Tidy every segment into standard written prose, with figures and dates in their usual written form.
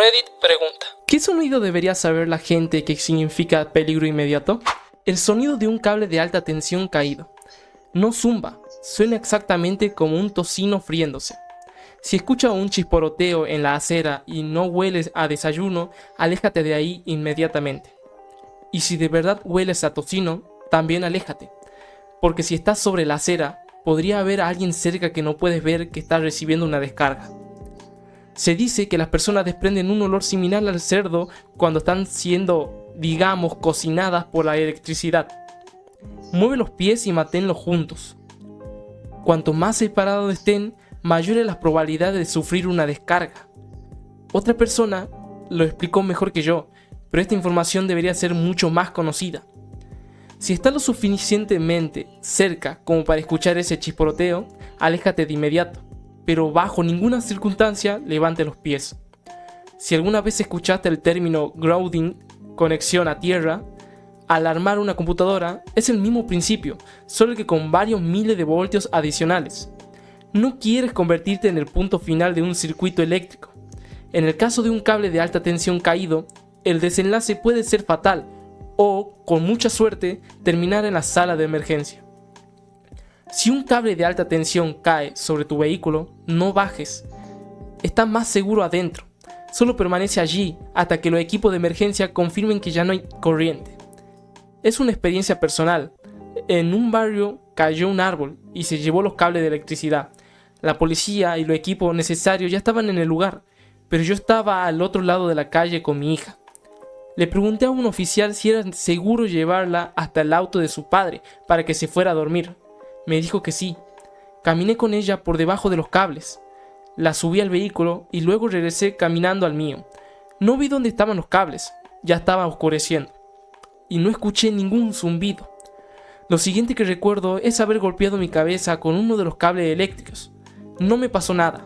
Reddit pregunta: ¿qué sonido debería saber la gente que significa peligro inmediato? El sonido de un cable de alta tensión caído. No zumba, suena exactamente como un tocino friéndose. Si escuchas un chisporoteo en la acera y no hueles a desayuno, aléjate de ahí inmediatamente. Y si de verdad hueles a tocino, también aléjate. Porque si estás sobre la acera, podría haber a alguien cerca que no puedes ver que está recibiendo una descarga. Se dice que las personas desprenden un olor similar al cerdo cuando están siendo, digamos, cocinadas por la electricidad. Mueve los pies y manténlos juntos. Cuanto más separados estén, mayor es la probabilidad de sufrir una descarga. Otra persona lo explicó mejor que yo, pero esta información debería ser mucho más conocida. Si estás lo suficientemente cerca como para escuchar ese chisporoteo, aléjate de inmediato, pero bajo ninguna circunstancia levante los pies. Si alguna vez escuchaste el término grounding, conexión a tierra, al armar una computadora, es el mismo principio, solo que con varios miles de voltios adicionales. No quieres convertirte en el punto final de un circuito eléctrico. En el caso de un cable de alta tensión caído, el desenlace puede ser fatal o, con mucha suerte, terminar en la sala de emergencia. Si un cable de alta tensión cae sobre tu vehículo, no bajes. Está más seguro adentro. Solo permanece allí hasta que los equipos de emergencia confirmen que ya no hay corriente. Es una experiencia personal. En un barrio cayó un árbol y se llevó los cables de electricidad. La policía y los equipos necesarios ya estaban en el lugar, pero yo estaba al otro lado de la calle con mi hija. Le pregunté a un oficial si era seguro llevarla hasta el auto de su padre para que se fuera a dormir. Me dijo que sí. Caminé con ella por debajo de los cables. La subí al vehículo y luego regresé caminando al mío. No vi dónde estaban los cables, ya estaba oscureciendo. Y no escuché ningún zumbido. Lo siguiente que recuerdo es haber golpeado mi cabeza con uno de los cables eléctricos. No me pasó nada.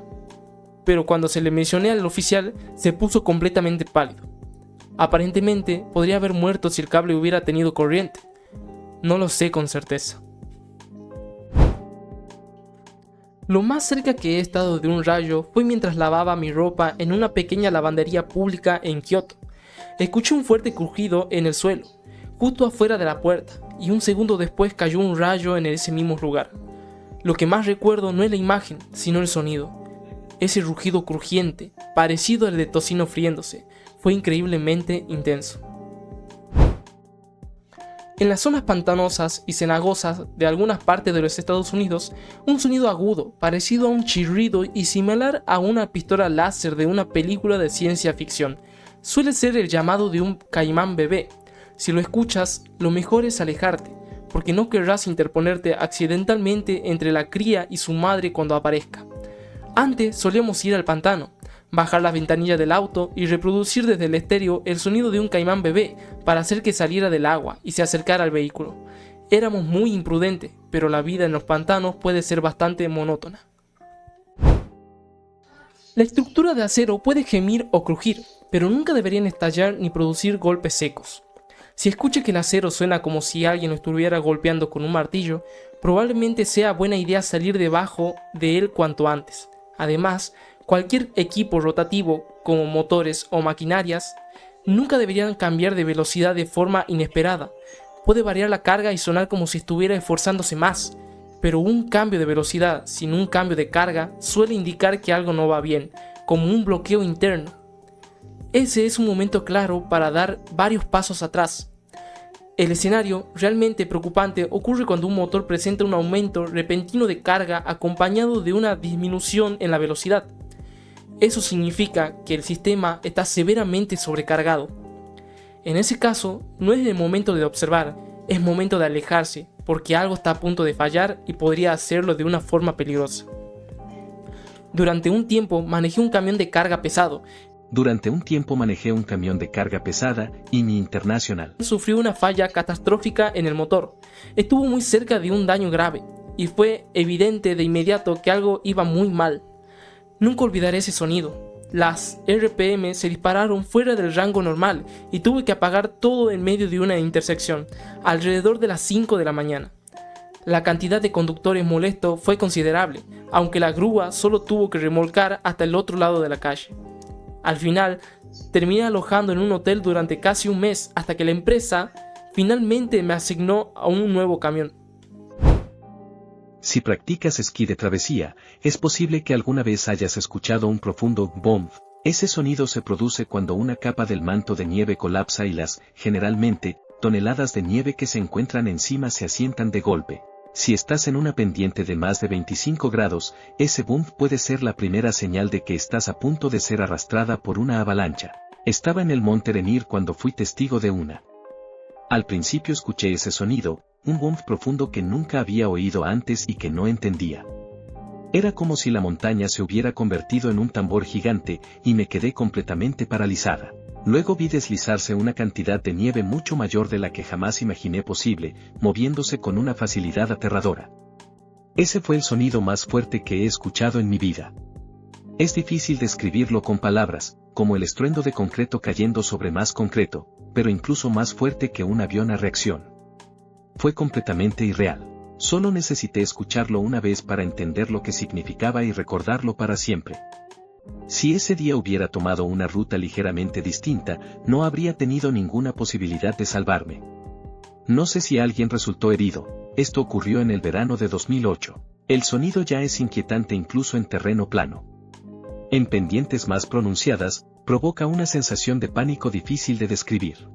Pero cuando se le mencioné al oficial, se puso completamente pálido. Aparentemente, podría haber muerto si el cable hubiera tenido corriente. No lo sé con certeza. Lo más cerca que he estado de un rayo fue mientras lavaba mi ropa en una pequeña lavandería pública en Kioto. Escuché un fuerte crujido en el suelo, justo afuera de la puerta, y un segundo después cayó un rayo en ese mismo lugar. Lo que más recuerdo no es la imagen, sino el sonido. Ese rugido crujiente, parecido al de tocino friéndose, fue increíblemente intenso. En las zonas pantanosas y cenagosas de algunas partes de los Estados Unidos, un sonido agudo, parecido a un chirrido y similar a una pistola láser de una película de ciencia ficción, suele ser el llamado de un caimán bebé. Si lo escuchas, lo mejor es alejarte, porque no querrás interponerte accidentalmente entre la cría y su madre cuando aparezca. Antes solíamos ir al pantano, bajar las ventanillas del auto y reproducir desde el estéreo el sonido de un caimán bebé para hacer que saliera del agua y se acercara al vehículo. Éramos muy imprudentes, pero la vida en los pantanos puede ser bastante monótona. La estructura de acero puede gemir o crujir, pero nunca deberían estallar ni producir golpes secos. Si escucha que el acero suena como si alguien lo estuviera golpeando con un martillo, probablemente sea buena idea salir debajo de él cuanto antes. Además, cualquier equipo rotativo, como motores o maquinarias, nunca deberían cambiar de velocidad de forma inesperada. Puede variar la carga y sonar como si estuviera esforzándose más, pero un cambio de velocidad sin un cambio de carga suele indicar que algo no va bien, como un bloqueo interno. Ese es un momento claro para dar varios pasos atrás. El escenario realmente preocupante ocurre cuando un motor presenta un aumento repentino de carga acompañado de una disminución en la velocidad. Eso significa que el sistema está severamente sobrecargado. En ese caso, no es el momento de observar, es momento de alejarse, porque algo está a punto de fallar y podría hacerlo de una forma peligrosa. Durante un tiempo manejé un camión de carga pesado. Y mi International sufrió una falla catastrófica en el motor. Estuvo muy cerca de un daño grave, y fue evidente de inmediato que algo iba muy mal. Nunca olvidaré ese sonido. Las RPM se dispararon fuera del rango normal y tuve que apagar todo en medio de una intersección, alrededor de las 5 de la mañana. La cantidad de conductores molestos fue considerable, aunque la grúa solo tuvo que remolcar hasta el otro lado de la calle. Al final, terminé alojando en un hotel durante casi un mes hasta que la empresa finalmente me asignó a un nuevo camión. Si practicas esquí de travesía, es posible que alguna vez hayas escuchado un profundo "bomb". Ese sonido se produce cuando una capa del manto de nieve colapsa y las, generalmente, toneladas de nieve que se encuentran encima se asientan de golpe. Si estás en una pendiente de más de 25 grados, ese boom puede ser la primera señal de que estás a punto de ser arrastrada por una avalancha. Estaba en el monte Rainier cuando fui testigo de una. Al principio escuché ese sonido, un boom profundo que nunca había oído antes y que no entendía. Era como si la montaña se hubiera convertido en un tambor gigante, y me quedé completamente paralizada. Luego vi deslizarse una cantidad de nieve mucho mayor de la que jamás imaginé posible, moviéndose con una facilidad aterradora. Ese fue el sonido más fuerte que he escuchado en mi vida. Es difícil describirlo con palabras, como el estruendo de concreto cayendo sobre más concreto, pero incluso más fuerte que un avión a reacción. Fue completamente irreal. Solo necesité escucharlo una vez para entender lo que significaba y recordarlo para siempre. Si ese día hubiera tomado una ruta ligeramente distinta, no habría tenido ninguna posibilidad de salvarme. No sé si alguien resultó herido. Esto ocurrió en el verano de 2008. El sonido ya es inquietante incluso en terreno plano. En pendientes más pronunciadas, provoca una sensación de pánico difícil de describir.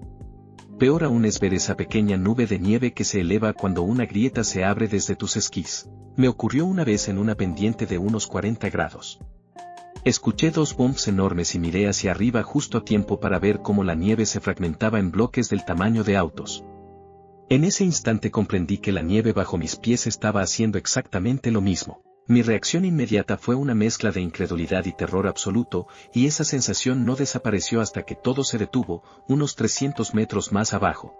Peor aún es ver esa pequeña nube de nieve que se eleva cuando una grieta se abre desde tus esquís. Me ocurrió una vez en una pendiente de unos 40 grados. Escuché dos bumps enormes y miré hacia arriba justo a tiempo para ver cómo la nieve se fragmentaba en bloques del tamaño de autos. En ese instante comprendí que la nieve bajo mis pies estaba haciendo exactamente lo mismo. Mi reacción inmediata fue una mezcla de incredulidad y terror absoluto, y esa sensación no desapareció hasta que todo se detuvo, unos 300 metros más abajo.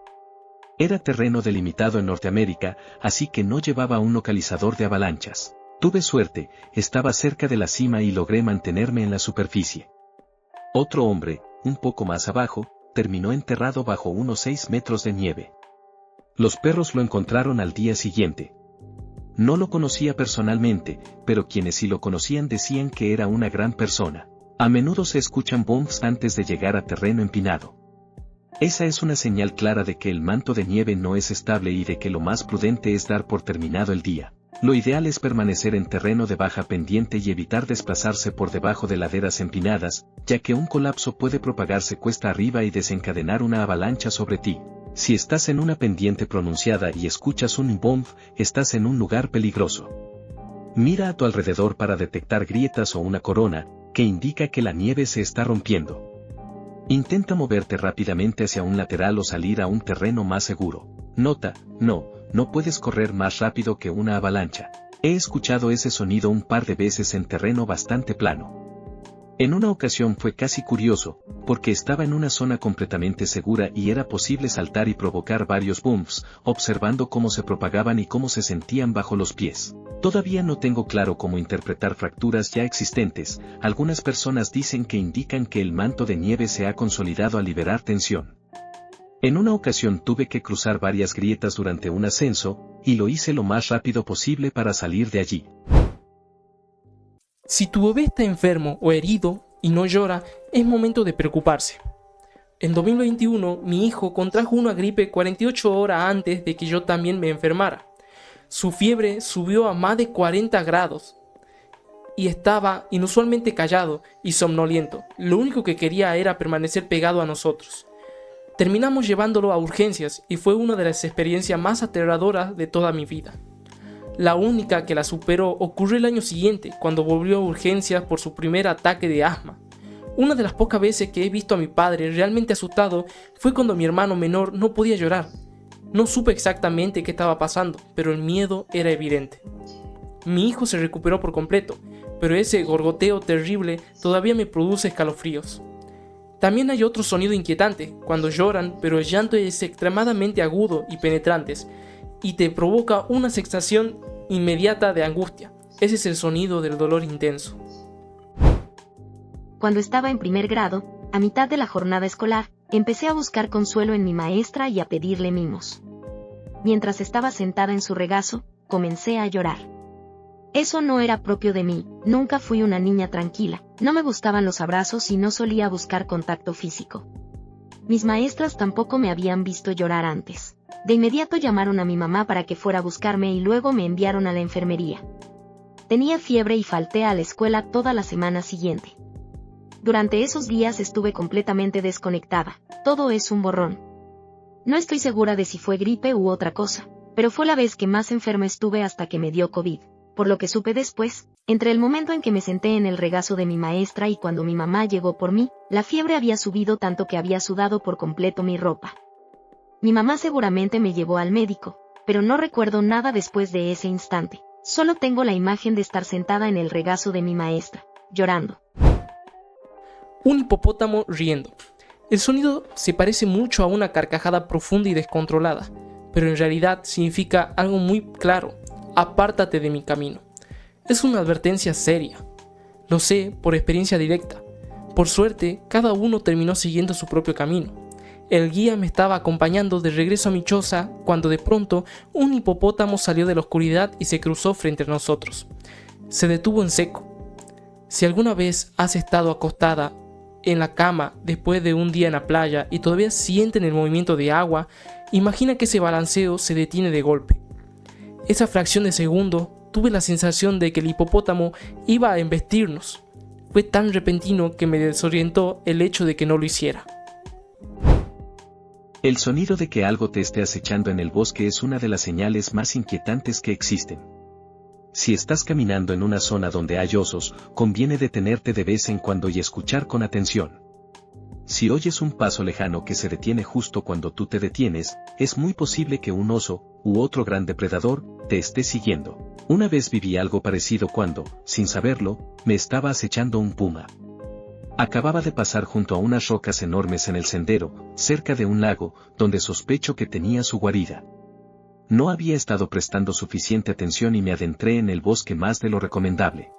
Era terreno delimitado en Norteamérica, así que no llevaba un localizador de avalanchas. Tuve suerte, estaba cerca de la cima y logré mantenerme en la superficie. Otro hombre, un poco más abajo, terminó enterrado bajo unos 6 metros de nieve. Los perros lo encontraron al día siguiente. No lo conocía personalmente, pero quienes sí lo conocían decían que era una gran persona. A menudo se escuchan bumps antes de llegar a terreno empinado. Esa es una señal clara de que el manto de nieve no es estable y de que lo más prudente es dar por terminado el día. Lo ideal es permanecer en terreno de baja pendiente y evitar desplazarse por debajo de laderas empinadas, ya que un colapso puede propagarse cuesta arriba y desencadenar una avalancha sobre ti. Si estás en una pendiente pronunciada y escuchas un bump, estás en un lugar peligroso. Mira a tu alrededor para detectar grietas o una corona, que indica que la nieve se está rompiendo. Intenta moverte rápidamente hacia un lateral o salir a un terreno más seguro. Nota, no puedes correr más rápido que una avalancha. He escuchado ese sonido un par de veces en terreno bastante plano. En una ocasión fue casi curioso, porque estaba en una zona completamente segura y era posible saltar y provocar varios bumps, observando cómo se propagaban y cómo se sentían bajo los pies. Todavía no tengo claro cómo interpretar fracturas ya existentes. Algunas personas dicen que indican que el manto de nieve se ha consolidado al liberar tensión. En una ocasión tuve que cruzar varias grietas durante un ascenso, y lo hice lo más rápido posible para salir de allí. Si tu bebé está enfermo o herido y no llora, es momento de preocuparse. En 2021, mi hijo contrajo una gripe 48 horas antes de que yo también me enfermara. Su fiebre subió a más de 40 grados y estaba inusualmente callado y somnoliento. Lo único que quería era permanecer pegado a nosotros. Terminamos llevándolo a urgencias y fue una de las experiencias más aterradoras de toda mi vida. La única que la superó ocurrió el año siguiente, cuando volvió a urgencias por su primer ataque de asma. Una de las pocas veces que he visto a mi padre realmente asustado fue cuando mi hermano menor no podía llorar. No supe exactamente qué estaba pasando, pero el miedo era evidente. Mi hijo se recuperó por completo, pero ese gorgoteo terrible todavía me produce escalofríos. También hay otro sonido inquietante, cuando lloran, pero el llanto es extremadamente agudo y penetrante, y te provoca una sensación inmediata de angustia. Ese es el sonido del dolor intenso. Cuando estaba en primer grado, a mitad de la jornada escolar, empecé a buscar consuelo en mi maestra y a pedirle mimos. Mientras estaba sentada en su regazo, comencé a llorar. Eso no era propio de mí, nunca fui una niña tranquila, no me gustaban los abrazos y no solía buscar contacto físico. Mis maestras tampoco me habían visto llorar antes. De inmediato llamaron a mi mamá para que fuera a buscarme y luego me enviaron a la enfermería. Tenía fiebre y falté a la escuela toda la semana siguiente. Durante esos días estuve completamente desconectada, todo es un borrón. No estoy segura de si fue gripe u otra cosa, pero fue la vez que más enferma estuve hasta que me dio COVID. Por lo que supe después, entre el momento en que me senté en el regazo de mi maestra y cuando mi mamá llegó por mí, la fiebre había subido tanto que había sudado por completo mi ropa. Mi mamá seguramente me llevó al médico, pero no recuerdo nada después de ese instante. Solo tengo la imagen de estar sentada en el regazo de mi maestra, llorando. Un hipopótamo riendo. El sonido se parece mucho a una carcajada profunda y descontrolada, pero en realidad significa algo muy claro: apártate de mi camino. Es una advertencia seria. Lo sé por experiencia directa. Por suerte, cada uno terminó siguiendo su propio camino. El guía me estaba acompañando de regreso a mi choza cuando de pronto un hipopótamo salió de la oscuridad y se cruzó frente a nosotros. Se detuvo en seco. Si alguna vez has estado acostada en la cama después de un día en la playa y todavía sienten el movimiento de agua, imagina que ese balanceo se detiene de golpe. Esa fracción de segundo tuve la sensación de que el hipopótamo iba a embestirnos. Fue tan repentino que me desorientó el hecho de que no lo hiciera. El sonido de que algo te esté acechando en el bosque es una de las señales más inquietantes que existen. Si estás caminando en una zona donde hay osos, conviene detenerte de vez en cuando y escuchar con atención. Si oyes un paso lejano que se detiene justo cuando tú te detienes, es muy posible que un oso, u otro gran depredador, te esté siguiendo. Una vez viví algo parecido cuando, sin saberlo, me estaba acechando un puma. Acababa de pasar junto a unas rocas enormes en el sendero, cerca de un lago, donde sospecho que tenía su guarida. No había estado prestando suficiente atención y me adentré en el bosque más de lo recomendable.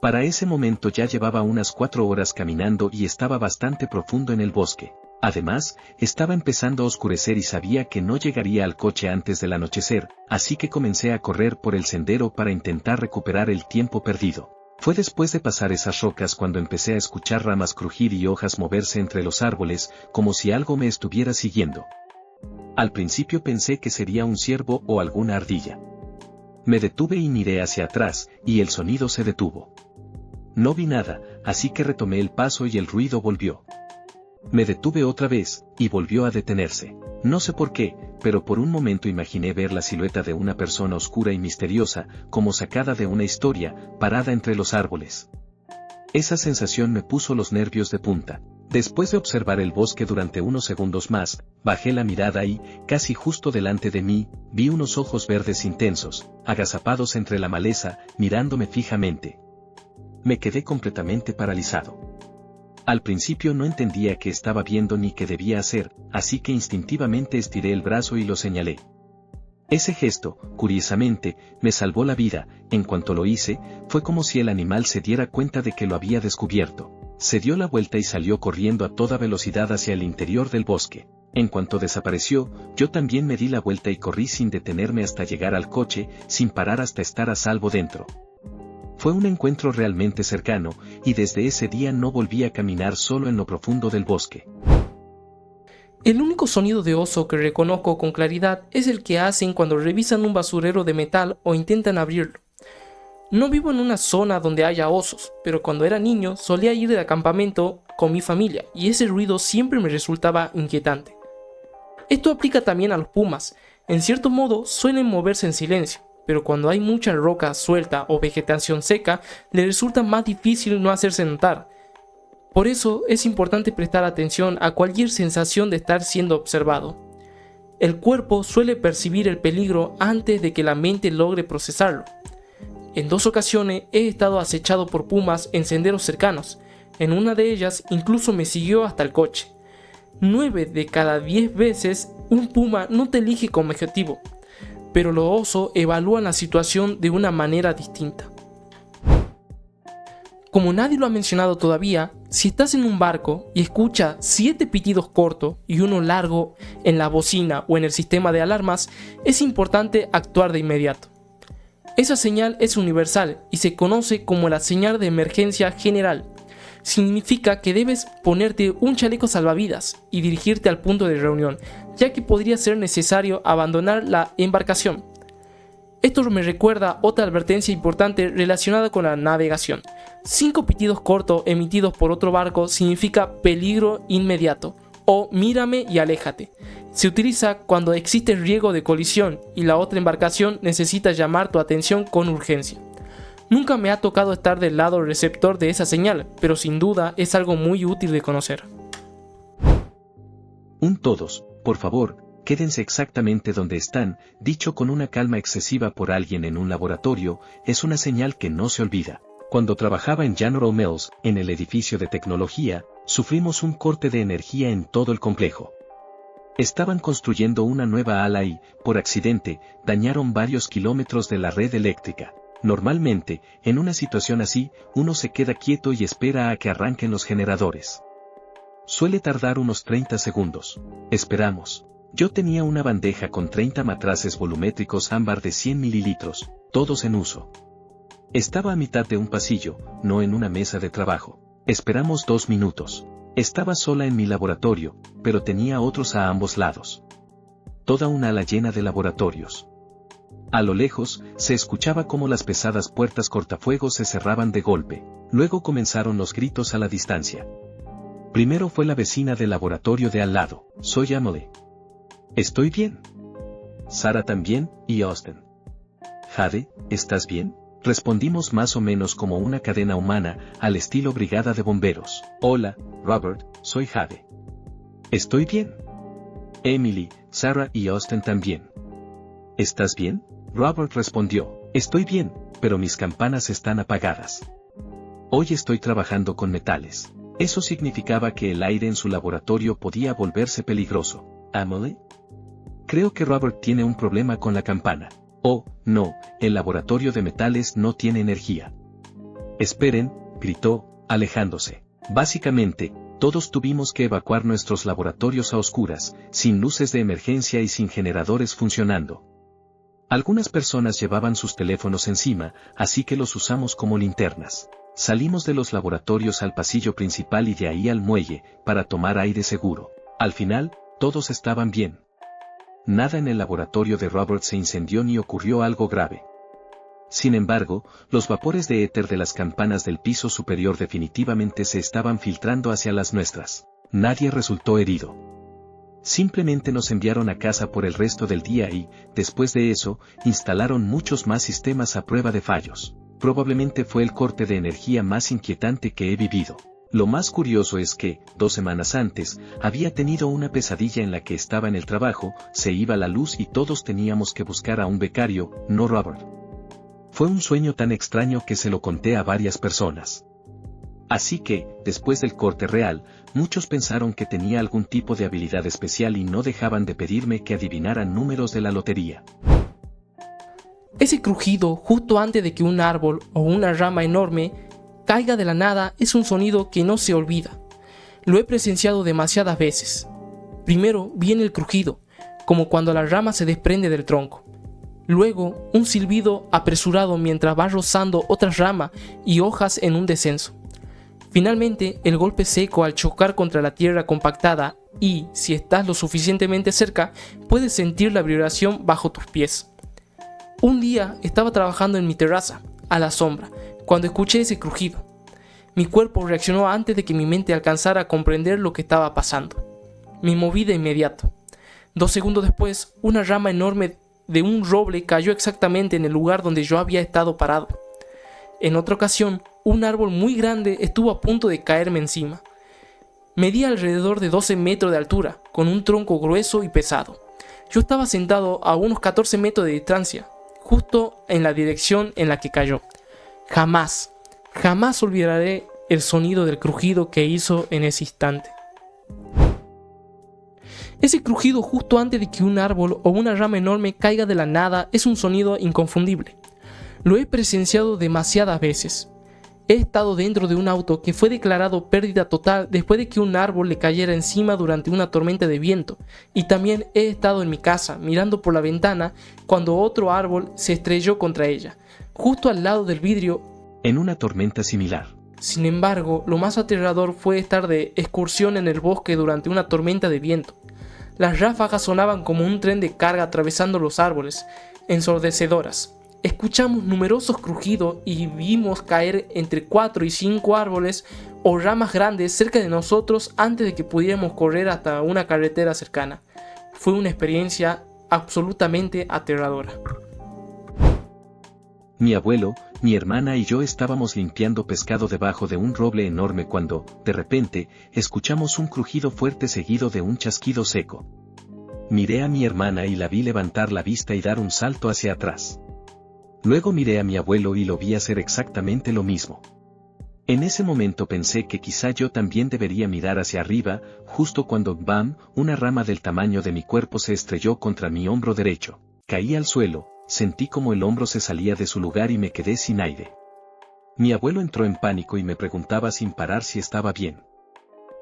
Para ese momento ya llevaba unas 4 horas caminando y estaba bastante profundo en el bosque. Además, estaba empezando a oscurecer y sabía que no llegaría al coche antes del anochecer, así que comencé a correr por el sendero para intentar recuperar el tiempo perdido. Fue después de pasar esas rocas cuando empecé a escuchar ramas crujir y hojas moverse entre los árboles, como si algo me estuviera siguiendo. Al principio pensé que sería un ciervo o alguna ardilla. Me detuve y miré hacia atrás, y el sonido se detuvo. No vi nada, así que retomé el paso y el ruido volvió. Me detuve otra vez, y volvió a detenerse. No sé por qué, pero por un momento imaginé ver la silueta de una persona oscura y misteriosa, como sacada de una historia, parada entre los árboles. Esa sensación me puso los nervios de punta. Después de observar el bosque durante unos segundos más, bajé la mirada y, casi justo delante de mí, vi unos ojos verdes intensos, agazapados entre la maleza, mirándome fijamente. Me quedé completamente paralizado. Al principio no entendía qué estaba viendo ni qué debía hacer, así que instintivamente estiré el brazo y lo señalé. Ese gesto, curiosamente, me salvó la vida. En cuanto lo hice, fue como si el animal se diera cuenta de que lo había descubierto. Se dio la vuelta y salió corriendo a toda velocidad hacia el interior del bosque. En cuanto desapareció, yo también me di la vuelta y corrí sin detenerme hasta llegar al coche, sin parar hasta estar a salvo dentro. Fue un encuentro realmente cercano, y desde ese día no volví a caminar solo en lo profundo del bosque. El único sonido de oso que reconozco con claridad es el que hacen cuando revisan un basurero de metal o intentan abrirlo. No vivo en una zona donde haya osos, pero cuando era niño solía ir de acampamento con mi familia y ese ruido siempre me resultaba inquietante. Esto aplica también a los pumas. En cierto modo suelen moverse en silencio, pero cuando hay mucha roca suelta o vegetación seca, les resulta más difícil no hacerse notar. Por eso es importante prestar atención a cualquier sensación de estar siendo observado. El cuerpo suele percibir el peligro antes de que la mente logre procesarlo. En 2 ocasiones he estado acechado por pumas en senderos cercanos. En una de ellas incluso me siguió hasta el coche. 9 de cada 10 veces un puma no te elige como objetivo, pero los osos evalúan la situación de una manera distinta. Como nadie lo ha mencionado todavía, si estás en un barco y escuchas 7 pitidos cortos y uno largo en la bocina o en el sistema de alarmas, es importante actuar de inmediato. Esa señal es universal y se conoce como la señal de emergencia general. Significa que debes ponerte un chaleco salvavidas y dirigirte al punto de reunión, ya que podría ser necesario abandonar la embarcación. Esto me recuerda otra advertencia importante relacionada con la navegación. 5 pitidos cortos emitidos por otro barco significa peligro inmediato o mírame y aléjate. Se utiliza cuando existe riesgo de colisión y la otra embarcación necesita llamar tu atención con urgencia. Nunca me ha tocado estar del lado receptor de esa señal, pero sin duda es algo muy útil de conocer. Todos, por favor, quédense exactamente donde están, dicho con una calma excesiva por alguien en un laboratorio, es una señal que no se olvida. Cuando trabajaba en General Mills, en el edificio de tecnología, sufrimos un corte de energía en todo el complejo. Estaban construyendo una nueva ala y, por accidente, dañaron varios kilómetros de la red eléctrica. Normalmente, en una situación así, uno se queda quieto y espera a que arranquen los generadores. Suele tardar unos 30 segundos. Esperamos. Yo tenía una bandeja con 30 matraces volumétricos ámbar de 100 mililitros, todos en uso. Estaba a mitad de un pasillo, no en una mesa de trabajo. Esperamos 2 minutos. Estaba sola en mi laboratorio, pero tenía otros a ambos lados. Toda una ala llena de laboratorios. A lo lejos, se escuchaba cómo las pesadas puertas cortafuegos se cerraban de golpe. Luego comenzaron los gritos a la distancia. Primero fue la vecina del laboratorio de al lado. Soy Emily. ¿Estoy bien? Sara también, y Austin. Jade, ¿estás bien? Respondimos más o menos como una cadena humana, al estilo brigada de bomberos. Hola, Robert, soy Jade. ¿Estoy bien? Emily, Sarah y Austin también. ¿Estás bien? Robert respondió, estoy bien, pero mis campanas están apagadas. Hoy estoy trabajando con metales. Eso significaba que el aire en su laboratorio podía volverse peligroso. ¿Emily? Creo que Robert tiene un problema con la campana. Oh, no, el laboratorio de metales no tiene energía. Esperen, gritó, alejándose. Básicamente, todos tuvimos que evacuar nuestros laboratorios a oscuras, sin luces de emergencia y sin generadores funcionando. Algunas personas llevaban sus teléfonos encima, así que los usamos como linternas. Salimos de los laboratorios al pasillo principal y de ahí al muelle, para tomar aire seguro. Al final, todos estaban bien. Nada en el laboratorio de Robert se incendió ni ocurrió algo grave. Sin embargo, los vapores de éter de las campanas del piso superior definitivamente se estaban filtrando hacia las nuestras. Nadie resultó herido. Simplemente nos enviaron a casa por el resto del día y, después de eso, instalaron muchos más sistemas a prueba de fallos. Probablemente fue el corte de energía más inquietante que he vivido. Lo más curioso es que, 2 semanas antes, había tenido una pesadilla en la que estaba en el trabajo, se iba la luz y todos teníamos que buscar a un becario, no Robert. Fue un sueño tan extraño que se lo conté a varias personas. Así que, después del corte real, muchos pensaron que tenía algún tipo de habilidad especial y no dejaban de pedirme que adivinara números de la lotería. Ese crujido justo antes de que un árbol o una rama enorme caiga de la nada es un sonido que no se olvida. Lo he presenciado demasiadas veces. Primero viene el crujido, como cuando la rama se desprende del tronco. Luego, un silbido apresurado mientras va rozando otras ramas y hojas en un descenso. Finalmente, el golpe seco al chocar contra la tierra compactada y, si estás lo suficientemente cerca, puedes sentir la vibración bajo tus pies. Un día estaba trabajando en mi terraza, a la sombra, cuando escuché ese crujido. Mi cuerpo reaccionó antes de que mi mente alcanzara a comprender lo que estaba pasando. Me moví de inmediato. 2 segundos después, una rama enorme de un roble cayó exactamente en el lugar donde yo había estado parado. En otra ocasión, un árbol muy grande estuvo a punto de caerme encima. Medía alrededor de 12 metros de altura, con un tronco grueso y pesado. Yo estaba sentado a unos 14 metros de distancia, justo en la dirección en la que cayó. Jamás olvidaré el sonido del crujido que hizo en ese instante. Ese crujido justo antes de que un árbol o una rama enorme caiga de la nada es un sonido inconfundible. Lo he presenciado demasiadas veces. He estado dentro de un auto que fue declarado pérdida total después de que un árbol le cayera encima durante una tormenta de viento. Y también he estado en mi casa mirando por la ventana cuando otro árbol se estrelló contra ella, justo al lado del vidrio. En una tormenta similar. Sin embargo, lo más aterrador fue estar de excursión en el bosque durante una tormenta de viento. Las ráfagas sonaban como un tren de carga atravesando los árboles, ensordecedoras. Escuchamos numerosos crujidos y vimos caer entre 4 y 5 árboles o ramas grandes cerca de nosotros antes de que pudiéramos correr hasta una carretera cercana. Fue una experiencia absolutamente aterradora. Mi abuelo, mi hermana y yo estábamos limpiando pescado debajo de un roble enorme cuando, de repente, escuchamos un crujido fuerte seguido de un chasquido seco. Miré a mi hermana y la vi levantar la vista y dar un salto hacia atrás. Luego miré a mi abuelo y lo vi hacer exactamente lo mismo. En ese momento pensé que quizá yo también debería mirar hacia arriba, justo cuando ¡bam!, una rama del tamaño de mi cuerpo se estrelló contra mi hombro derecho. Caí al suelo, sentí como el hombro se salía de su lugar y me quedé sin aire. Mi abuelo entró en pánico y me preguntaba sin parar si estaba bien.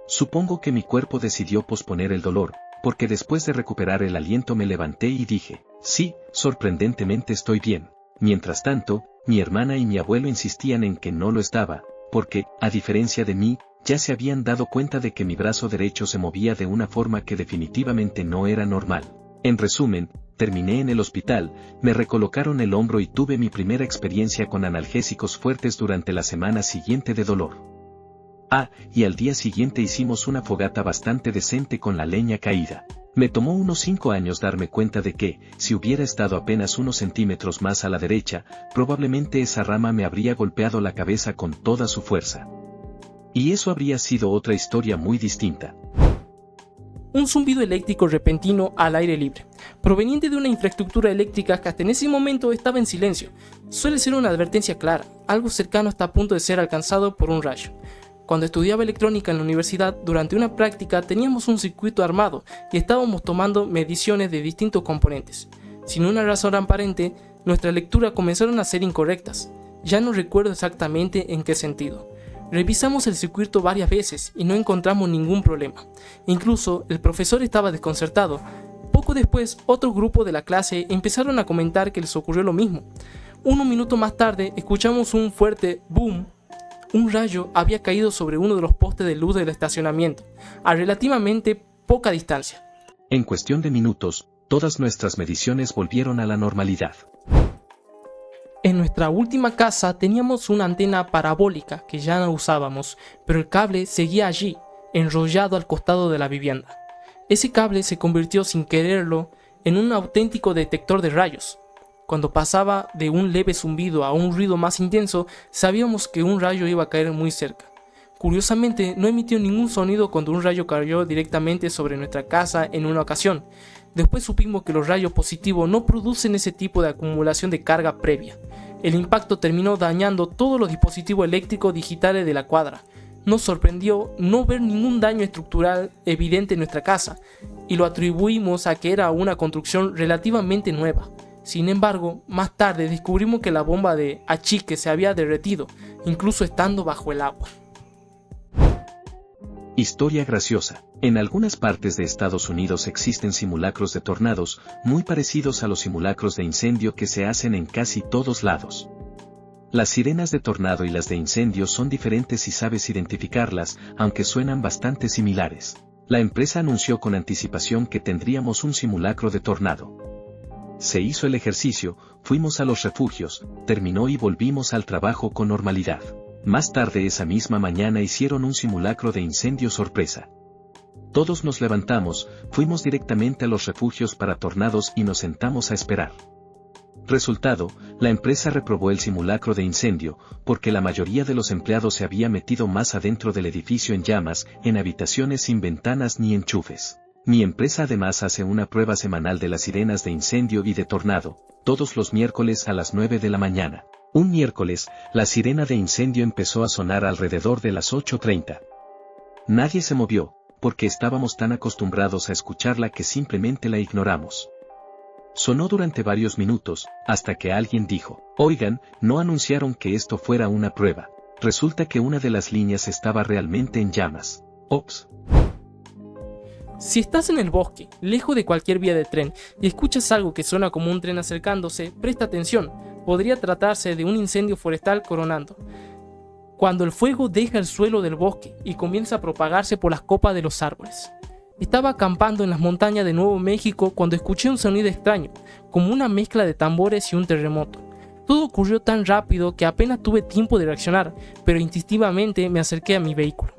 Supongo que mi cuerpo decidió posponer el dolor, porque después de recuperar el aliento me levanté y dije, sí, sorprendentemente estoy bien. Mientras tanto, mi hermana y mi abuelo insistían en que no lo estaba, porque, a diferencia de mí, ya se habían dado cuenta de que mi brazo derecho se movía de una forma que definitivamente no era normal. En resumen, terminé en el hospital, me recolocaron el hombro y tuve mi primera experiencia con analgésicos fuertes durante la semana siguiente de dolor. Y al día siguiente hicimos una fogata bastante decente con la leña caída. Me tomó unos 5 años darme cuenta de que, si hubiera estado apenas unos centímetros más a la derecha, probablemente esa rama me habría golpeado la cabeza con toda su fuerza. Y eso habría sido otra historia muy distinta. Un zumbido eléctrico repentino al aire libre, proveniente de una infraestructura eléctrica que hasta en ese momento estaba en silencio. Suele ser una advertencia clara, algo cercano está a punto de ser alcanzado por un rayo. Cuando estudiaba electrónica en la universidad, durante una práctica teníamos un circuito armado y estábamos tomando mediciones de distintos componentes. Sin una razón aparente, nuestras lecturas comenzaron a ser incorrectas. Ya no recuerdo exactamente en qué sentido. Revisamos el circuito varias veces y no encontramos ningún problema. Incluso el profesor estaba desconcertado. Poco después, otro grupo de la clase empezaron a comentar que les ocurrió lo mismo. Unos minutos más tarde, escuchamos un fuerte boom. Un rayo había caído sobre uno de los postes de luz del estacionamiento, a relativamente poca distancia. En cuestión de minutos, todas nuestras mediciones volvieron a la normalidad. En nuestra última casa teníamos una antena parabólica que ya no usábamos, pero el cable seguía allí, enrollado al costado de la vivienda. Ese cable se convirtió sin quererlo en un auténtico detector de rayos. Cuando pasaba de un leve zumbido a un ruido más intenso, sabíamos que un rayo iba a caer muy cerca. Curiosamente, no emitió ningún sonido cuando un rayo cayó directamente sobre nuestra casa en una ocasión. Después supimos que los rayos positivos no producen ese tipo de acumulación de carga previa. El impacto terminó dañando todos los dispositivos eléctricos digitales de la cuadra. Nos sorprendió no ver ningún daño estructural evidente en nuestra casa, y lo atribuimos a que era una construcción relativamente nueva. Sin embargo, más tarde descubrimos que la bomba de achique se había derretido, incluso estando bajo el agua. Historia graciosa. En algunas partes de Estados Unidos existen simulacros de tornados, muy parecidos a los simulacros de incendio que se hacen en casi todos lados. Las sirenas de tornado y las de incendio son diferentes si sabes identificarlas, aunque suenan bastante similares. La empresa anunció con anticipación que tendríamos un simulacro de tornado. Se hizo el ejercicio, fuimos a los refugios, terminó y volvimos al trabajo con normalidad. Más tarde esa misma mañana hicieron un simulacro de incendio sorpresa. Todos nos levantamos, fuimos directamente a los refugios para tornados y nos sentamos a esperar. Resultado, la empresa reprobó el simulacro de incendio, porque la mayoría de los empleados se había metido más adentro del edificio en llamas, en habitaciones sin ventanas ni enchufes. Mi empresa además hace una prueba semanal de las sirenas de incendio y de tornado, todos los miércoles a las 9 de la mañana. Un miércoles, la sirena de incendio empezó a sonar alrededor de las 8:30. Nadie se movió, porque estábamos tan acostumbrados a escucharla que simplemente la ignoramos. Sonó durante varios minutos, hasta que alguien dijo, «Oigan, ¿no anunciaron que esto fuera una prueba?». Resulta que una de las líneas estaba realmente en llamas. Ops. Si estás en el bosque, lejos de cualquier vía de tren, y escuchas algo que suena como un tren acercándose, presta atención. Podría tratarse de un incendio forestal coronando. Cuando el fuego deja el suelo del bosque y comienza a propagarse por las copas de los árboles. Estaba acampando en las montañas de Nuevo México cuando escuché un sonido extraño, como una mezcla de tambores y un terremoto. Todo ocurrió tan rápido que apenas tuve tiempo de reaccionar, pero instintivamente me acerqué a mi vehículo.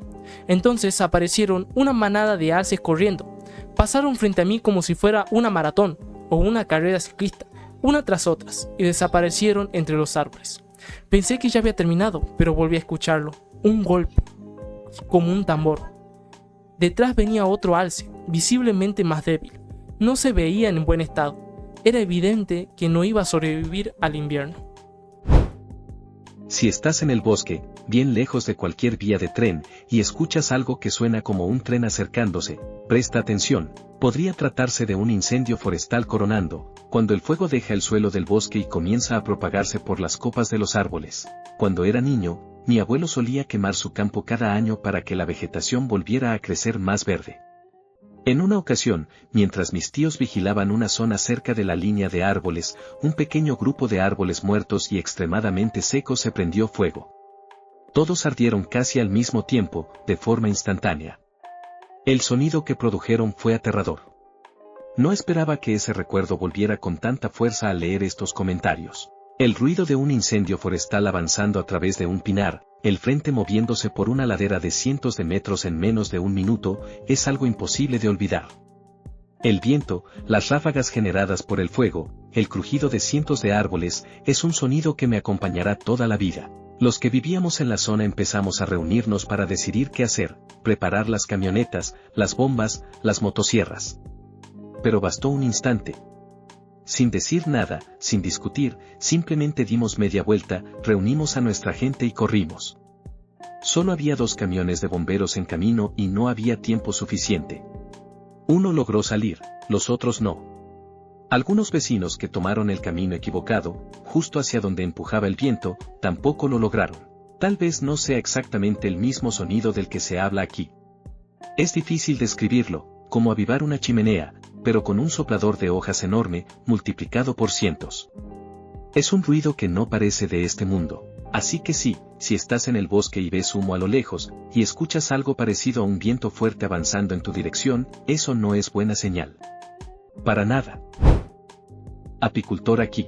Entonces aparecieron una manada de alces corriendo. Pasaron frente a mí como si fuera una maratón o una carrera ciclista, una tras otras, y desaparecieron entre los árboles. Pensé que ya había terminado, pero volví a escucharlo. Un golpe, como un tambor. Detrás venía otro alce, visiblemente más débil. No se veía en buen estado. Era evidente que no iba a sobrevivir al invierno. Si estás en el bosque, bien lejos de cualquier vía de tren, y escuchas algo que suena como un tren acercándose, presta atención. Podría tratarse de un incendio forestal coronando, cuando el fuego deja el suelo del bosque y comienza a propagarse por las copas de los árboles. Cuando era niño, mi abuelo solía quemar su campo cada año para que la vegetación volviera a crecer más verde. En una ocasión, mientras mis tíos vigilaban una zona cerca de la línea de árboles, un pequeño grupo de árboles muertos y extremadamente secos se prendió fuego. Todos ardieron casi al mismo tiempo, de forma instantánea. El sonido que produjeron fue aterrador. No esperaba que ese recuerdo volviera con tanta fuerza al leer estos comentarios. El ruido de un incendio forestal avanzando a través de un pinar, el frente moviéndose por una ladera de cientos de metros en menos de un minuto, es algo imposible de olvidar. El viento, las ráfagas generadas por el fuego, el crujido de cientos de árboles, es un sonido que me acompañará toda la vida. Los que vivíamos en la zona empezamos a reunirnos para decidir qué hacer, preparar las camionetas, las bombas, las motosierras. Pero bastó un instante. Sin decir nada, sin discutir, simplemente dimos media vuelta, reunimos a nuestra gente y corrimos. Solo había 2 camiones de bomberos en camino y no había tiempo suficiente. Uno logró salir, los otros no. Algunos vecinos que tomaron el camino equivocado, justo hacia donde empujaba el viento, tampoco lo lograron. Tal vez no sea exactamente el mismo sonido del que se habla aquí. Es difícil describirlo, como avivar una chimenea, pero con un soplador de hojas enorme, multiplicado por cientos. Es un ruido que no parece de este mundo. Así que sí, si estás en el bosque y ves humo a lo lejos, y escuchas algo parecido a un viento fuerte avanzando en tu dirección, eso no es buena señal. Para nada. Apicultor aquí.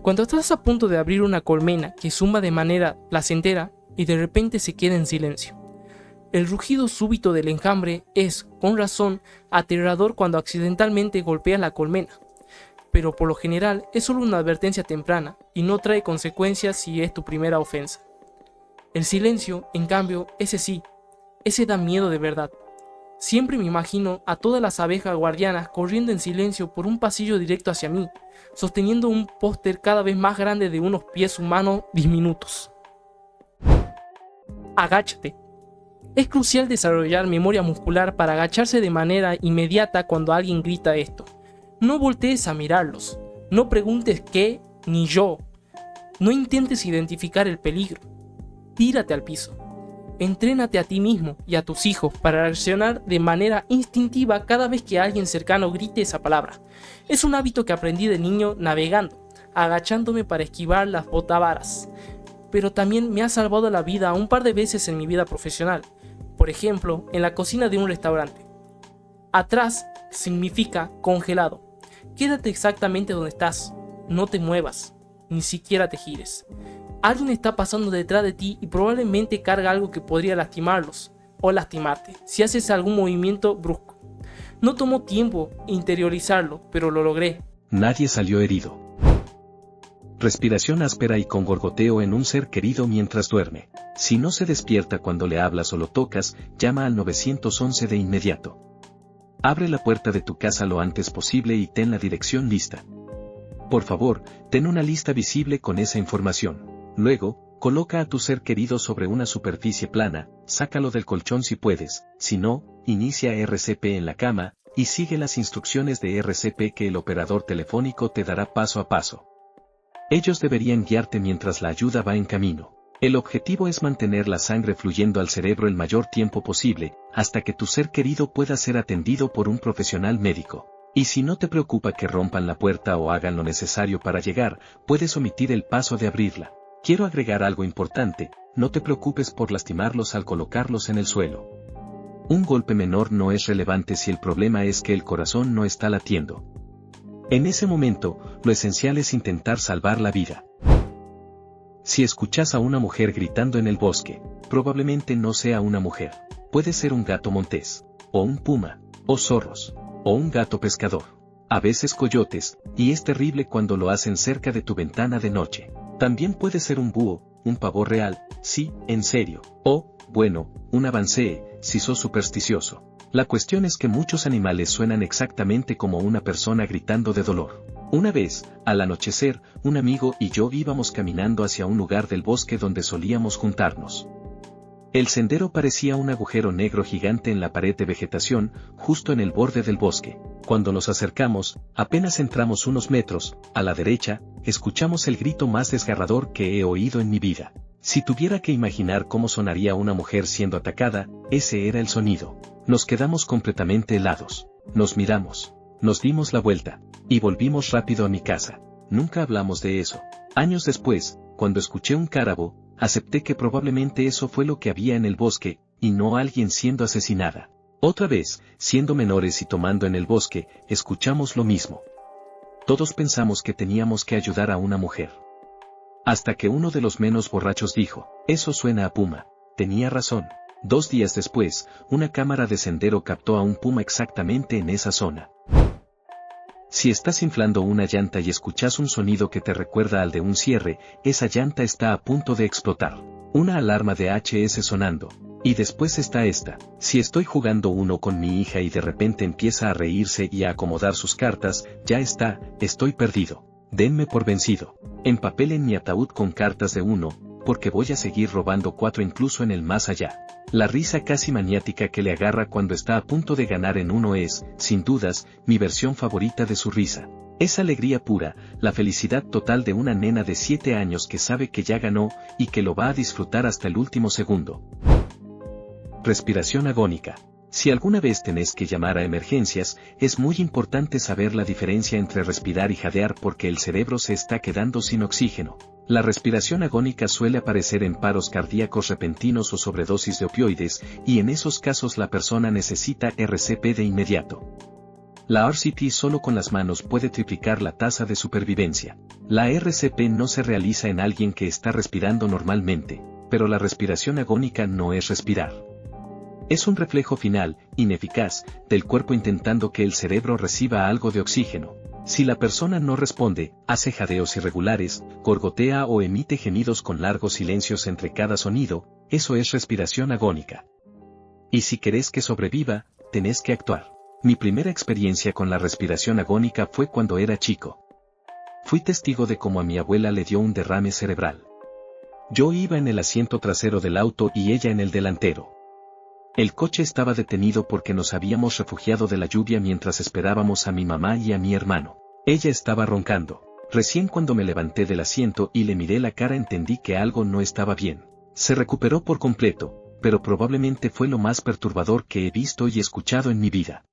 Cuando estás a punto de abrir una colmena que zumba de manera placentera y de repente se queda en silencio. El rugido súbito del enjambre es, con razón, aterrador cuando accidentalmente golpeas la colmena, pero por lo general es solo una advertencia temprana y no trae consecuencias si es tu primera ofensa. El silencio, en cambio, ese sí, ese da miedo de verdad. Siempre me imagino a todas las abejas guardianas corriendo en silencio por un pasillo directo hacia mí, sosteniendo un póster cada vez más grande de unos pies humanos diminutos. Agáchate. Es crucial desarrollar memoria muscular para agacharse de manera inmediata cuando alguien grita esto. No voltees a mirarlos, no preguntes qué ni yo, no intentes identificar el peligro, tírate al piso. Entrénate a ti mismo y a tus hijos para reaccionar de manera instintiva cada vez que alguien cercano grite esa palabra. Es un hábito que aprendí de niño navegando, agachándome para esquivar las botavaras, pero también me ha salvado la vida un par de veces en mi vida profesional. Por ejemplo, en la cocina de un restaurante. Atrás significa congelado. Quédate exactamente donde estás. No te muevas. Ni siquiera te gires. Alguien está pasando detrás de ti y probablemente carga algo que podría lastimarlos o lastimarte si haces algún movimiento brusco. No tomó tiempo interiorizarlo, pero lo logré. Nadie salió herido. Respiración áspera y con gorgoteo en un ser querido mientras duerme. Si no se despierta cuando le hablas o lo tocas, llama al 911 de inmediato. Abre la puerta de tu casa lo antes posible y ten la dirección lista. Por favor, ten una lista visible con esa información. Luego, coloca a tu ser querido sobre una superficie plana, sácalo del colchón si puedes, si no, inicia RCP en la cama, y sigue las instrucciones de RCP que el operador telefónico te dará paso a paso. Ellos deberían guiarte mientras la ayuda va en camino. El objetivo es mantener la sangre fluyendo al cerebro el mayor tiempo posible, hasta que tu ser querido pueda ser atendido por un profesional médico. Y si no te preocupa que rompan la puerta o hagan lo necesario para llegar, puedes omitir el paso de abrirla. Quiero agregar algo importante, no te preocupes por lastimarlos al colocarlos en el suelo. Un golpe menor no es relevante si el problema es que el corazón no está latiendo. En ese momento, lo esencial es intentar salvar la vida. Si escuchas a una mujer gritando en el bosque, probablemente no sea una mujer. Puede ser un gato montés, o un puma, o zorros, o un gato pescador. A veces coyotes, y es terrible cuando lo hacen cerca de tu ventana de noche. También puede ser un búho, un pavo real, sí, en serio, o, bueno, un avancée, si sos supersticioso. La cuestión es que muchos animales suenan exactamente como una persona gritando de dolor. Una vez, al anochecer, un amigo y yo íbamos caminando hacia un lugar del bosque donde solíamos juntarnos. El sendero parecía un agujero negro gigante en la pared de vegetación, justo en el borde del bosque. Cuando nos acercamos, apenas entramos unos metros, a la derecha, escuchamos el grito más desgarrador que he oído en mi vida. Si tuviera que imaginar cómo sonaría una mujer siendo atacada, ese era el sonido. Nos quedamos completamente helados. Nos miramos. Nos dimos la vuelta. Y volvimos rápido a mi casa. Nunca hablamos de eso. Años después, cuando escuché un cárabo, acepté que probablemente eso fue lo que había en el bosque, y no alguien siendo asesinada. Otra vez, siendo menores y tomando en el bosque, escuchamos lo mismo. Todos pensamos que teníamos que ayudar a una mujer. Hasta que uno de los menos borrachos dijo, eso suena a puma. Tenía razón. 2 días después, una cámara de sendero captó a un puma exactamente en esa zona. Si estás inflando una llanta y escuchas un sonido que te recuerda al de un cierre, esa llanta está a punto de explotar. Una alarma de HS sonando. Y después está esta. Si estoy jugando uno con mi hija y de repente empieza a reírse y a acomodar sus cartas, ya está, estoy perdido. Denme por vencido. Empapelen mi ataúd con cartas de 1, porque voy a seguir robando 4 incluso en el más allá. La risa casi maniática que le agarra cuando está a punto de ganar en uno es, sin dudas, mi versión favorita de su risa. Es alegría pura, la felicidad total de una nena de 7 años que sabe que ya ganó y que lo va a disfrutar hasta el último segundo. Respiración agónica. Si alguna vez tenés que llamar a emergencias, es muy importante saber la diferencia entre respirar y jadear porque el cerebro se está quedando sin oxígeno. La respiración agónica suele aparecer en paros cardíacos repentinos o sobredosis de opioides, y en esos casos la persona necesita RCP de inmediato. La RCP solo con las manos puede triplicar la tasa de supervivencia. La RCP no se realiza en alguien que está respirando normalmente, pero la respiración agónica no es respirar. Es un reflejo final, ineficaz, del cuerpo intentando que el cerebro reciba algo de oxígeno. Si la persona no responde, hace jadeos irregulares, gorgotea o emite gemidos con largos silencios entre cada sonido, eso es respiración agónica. Y si querés que sobreviva, tenés que actuar. Mi primera experiencia con la respiración agónica fue cuando era chico. Fui testigo de cómo a mi abuela le dio un derrame cerebral. Yo iba en el asiento trasero del auto y ella en el delantero. El coche estaba detenido porque nos habíamos refugiado de la lluvia mientras esperábamos a mi mamá y a mi hermano. Ella estaba roncando. Recién cuando me levanté del asiento y le miré la cara entendí que algo no estaba bien. Se recuperó por completo, pero probablemente fue lo más perturbador que he visto y escuchado en mi vida.